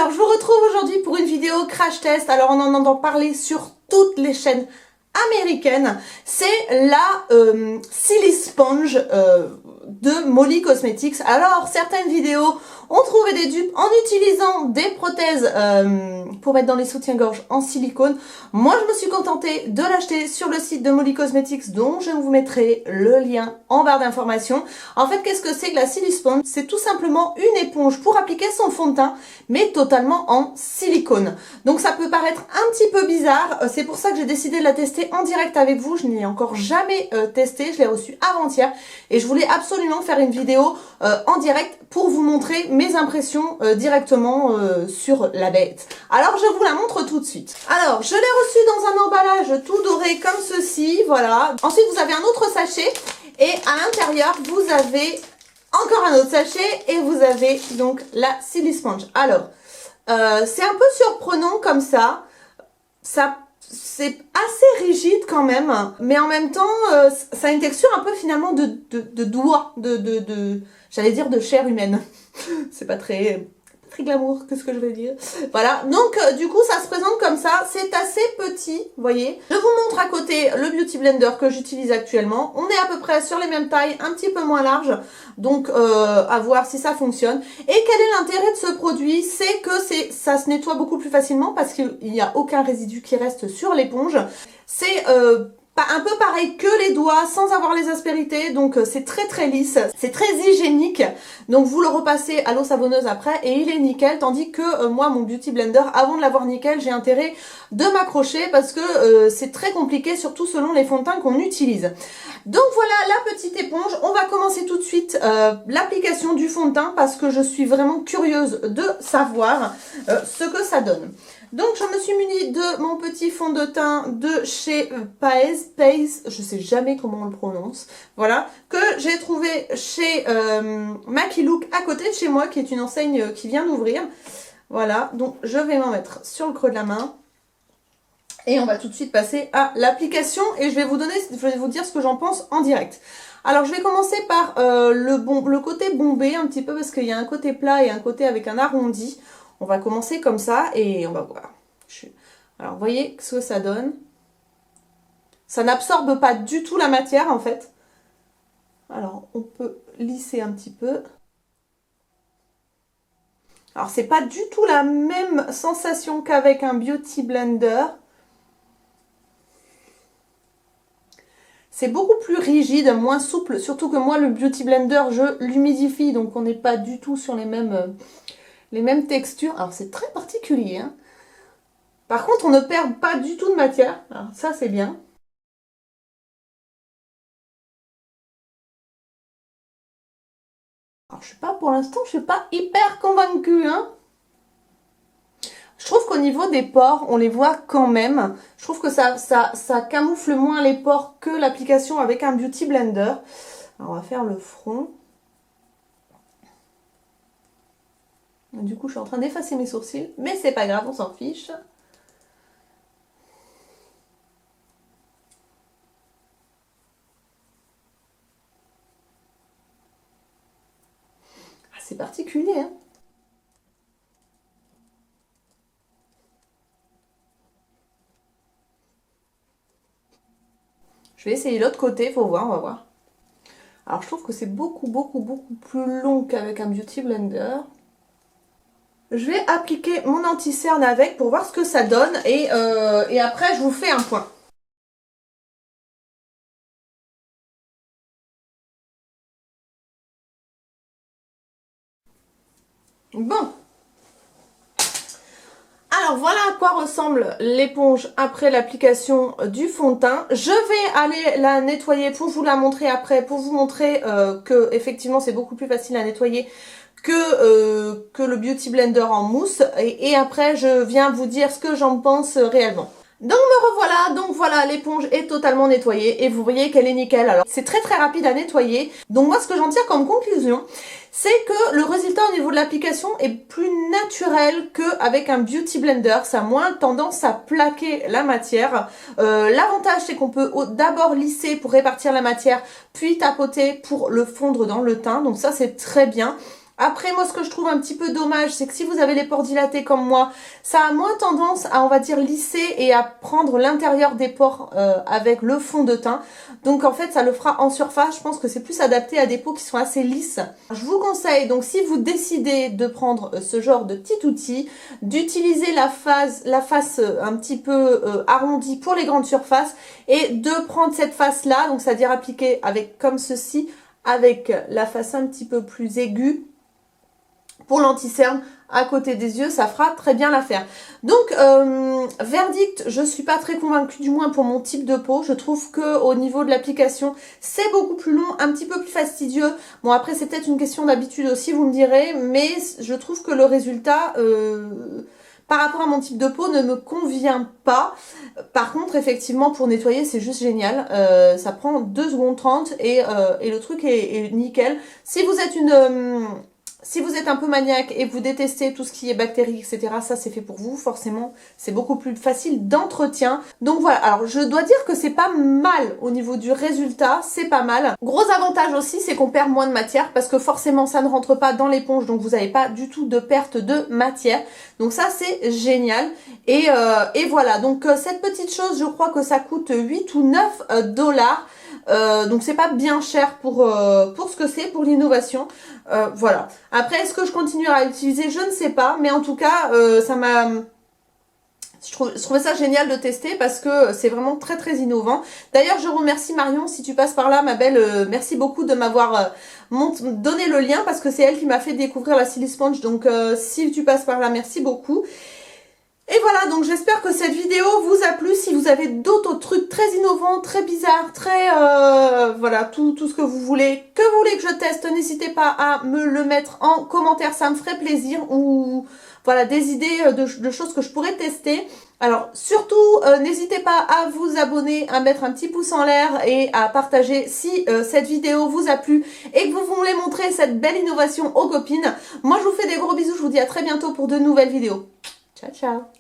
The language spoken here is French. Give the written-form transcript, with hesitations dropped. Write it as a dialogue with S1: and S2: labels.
S1: Alors je vous retrouve aujourd'hui pour une vidéo crash test. Alors on en entend parler sur toutes les chaînes américaines. C'est la Silly Sponge de Molly Cosmetics. Alors certaines vidéos ont trouvé des dupes en utilisant des prothèses pour mettre dans les soutiens-gorge en silicone. Moi je me suis contentée de l'acheter sur le site de Molly Cosmetics, dont je vous mettrai le lien en barre d'informations. En fait, qu'est-ce que c'est que la Silly Sponge? C'est tout simplement une éponge pour appliquer son fond de teint, mais totalement en silicone. Donc ça peut paraître un petit peu bizarre, c'est pour ça que j'ai décidé de la tester en direct avec vous. Je n'ai encore jamais testé, je l'ai reçue avant-hier et je voulais absolument faire une vidéo en direct pour vous montrer mes impressions directement sur la bête. Alors je vous la montre tout de suite. Alors je l'ai reçue dans un emballage tout doré comme ceci, voilà. Ensuite vous avez un autre sachet et à l'intérieur vous avez encore un autre sachet et vous avez donc la Silly Sponge. Alors c'est un peu surprenant comme ça, c'est assez rigide quand même, mais en même temps ça a une texture un peu finalement de doigt, j'allais dire de chair humaine. C'est pas très glamour, qu'est-ce que je vais dire. Voilà, donc du coup ça se présente comme ça, c'est assez petit, vous voyez. Je vous montre à côté le Beauty Blender que j'utilise actuellement. On est à peu près sur les mêmes tailles, un petit peu moins large, donc à voir si ça fonctionne. Et quel est l'intérêt de ce produit? C'est que ça se nettoie beaucoup plus facilement parce qu'il n'y a aucun résidu qui reste sur l'éponge. C'est un peu pareil que les doigts sans avoir les aspérités, donc c'est très lisse, c'est très hygiénique, donc vous le repassez à l'eau savonneuse après et il est nickel, tandis que moi mon Beauty Blender, avant de l'avoir nickel, j'ai intérêt de m'accrocher parce que c'est très compliqué, surtout selon les fonds de teint qu'on utilise. Donc voilà la petite éponge. On va commencer tout de suite l'application du fond de teint parce que je suis vraiment curieuse de savoir ce que ça donne. Donc je me suis munie de mon petit fond de teint de chez Pace, je sais jamais comment on le prononce, voilà, que j'ai trouvé chez Maki Look à côté de chez moi, qui est une enseigne qui vient d'ouvrir. Voilà, donc je vais m'en mettre sur le creux de la main. Et on va tout de suite passer à l'application et je vais vous dire ce que j'en pense en direct. Alors je vais commencer par le côté bombé un petit peu parce qu'il y a un côté plat et un côté avec un arrondi. On va commencer comme ça et on va voir. Alors vous voyez ce que ça donne. Ça n'absorbe pas du tout la matière en fait. Alors on peut lisser un petit peu. Alors c'est pas du tout la même sensation qu'avec un Beauty Blender. C'est beaucoup plus rigide, moins souple, surtout que moi le Beauty Blender je l'humidifie, donc on n'est pas du tout sur les mêmes textures. Alors c'est très particulier, hein. Par contre on ne perd pas du tout de matière, alors ça c'est bien. Alors je sais pas, pour l'instant je suis pas hyper convaincue, hein. Je trouve qu'au niveau des pores, on les voit quand même. Je trouve que ça camoufle moins les pores que l'application avec un Beauty Blender. Alors on va faire le front. Du coup, je suis en train d'effacer mes sourcils, mais c'est pas grave, on s'en fiche. Ah, c'est particulier, hein. Je vais essayer l'autre côté, faut voir, on va voir. Alors, je trouve que c'est beaucoup plus long qu'avec un Beauty Blender. Je vais appliquer mon anti-cerne avec pour voir ce que ça donne et après je vous fais un point. Bon. Alors voilà à quoi ressemble l'éponge après l'application du fond de teint. Je vais aller la nettoyer pour vous la montrer après, pour vous montrer que effectivement c'est beaucoup plus facile à nettoyer que le Beauty Blender en mousse. Et après je viens vous dire ce que j'en pense réellement. Donc me revoilà, donc voilà, l'éponge est totalement nettoyée et vous voyez qu'elle est nickel. Alors c'est très rapide à nettoyer, donc moi ce que j'en tire comme conclusion, c'est que le résultat au niveau de l'application est plus naturel qu'avec un Beauty Blender. Ça a moins tendance à plaquer la matière. L'avantage c'est qu'on peut d'abord lisser pour répartir la matière, puis tapoter pour le fondre dans le teint, donc ça c'est très bien. Après, moi, ce que je trouve un petit peu dommage, c'est que si vous avez les pores dilatés comme moi, ça a moins tendance à, on va dire, lisser et à prendre l'intérieur des pores avec le fond de teint. Donc, en fait, ça le fera en surface. Je pense que c'est plus adapté à des peaux qui sont assez lisses. Je vous conseille, donc, si vous décidez de prendre ce genre de petit outil, d'utiliser la face un petit peu arrondie pour les grandes surfaces et de prendre cette face-là, donc, c'est-à-dire appliquer avec comme ceci, avec la face un petit peu plus aiguë, pour l'anti-cerne à côté des yeux, ça fera très bien l'affaire. Donc, verdict, je suis pas très convaincue, du moins pour mon type de peau. Je trouve que au niveau de l'application, c'est beaucoup plus long, un petit peu plus fastidieux. Bon, après, c'est peut-être une question d'habitude aussi, vous me direz, mais je trouve que le résultat... par rapport à mon type de peau, ne me convient pas. Par contre, effectivement, pour nettoyer, c'est juste génial. Ça prend 2 secondes 30 et le truc est nickel. Si vous êtes si vous êtes un peu maniaque et vous détestez tout ce qui est bactéries, etc., ça c'est fait pour vous, forcément, c'est beaucoup plus facile d'entretien. Donc voilà, alors je dois dire que c'est pas mal au niveau du résultat, c'est pas mal. Gros avantage aussi, c'est qu'on perd moins de matière parce que forcément ça ne rentre pas dans l'éponge, donc vous n'avez pas du tout de perte de matière. Donc ça c'est génial. Et voilà, donc cette petite chose, je crois que ça coûte 8 ou 9 dollars. Donc c'est pas bien cher pour ce que c'est, pour l'innovation. Voilà. Après, est-ce que je continuerai à l'utiliser? Je ne sais pas. Mais en tout cas, ça m'a... Je trouvais ça génial de tester parce que c'est vraiment très très innovant. D'ailleurs, je remercie Marion, si tu passes par là, ma belle, merci beaucoup de m'avoir donné le lien parce que c'est elle qui m'a fait découvrir la Silly Sponge. Donc si tu passes par là, merci beaucoup. Et voilà, donc j'espère que cette vidéo vous a plu. Si vous avez d'autres trucs très innovants, très bizarres, très... voilà, tout ce que vous voulez que je teste, n'hésitez pas à me le mettre en commentaire, ça me ferait plaisir. Ou voilà, des idées de choses que je pourrais tester. Alors surtout, n'hésitez pas à vous abonner, à mettre un petit pouce en l'air et à partager si cette vidéo vous a plu et que vous voulez montrer cette belle innovation aux copines. Moi, je vous fais des gros bisous, je vous dis à très bientôt pour de nouvelles vidéos. Ciao, ciao!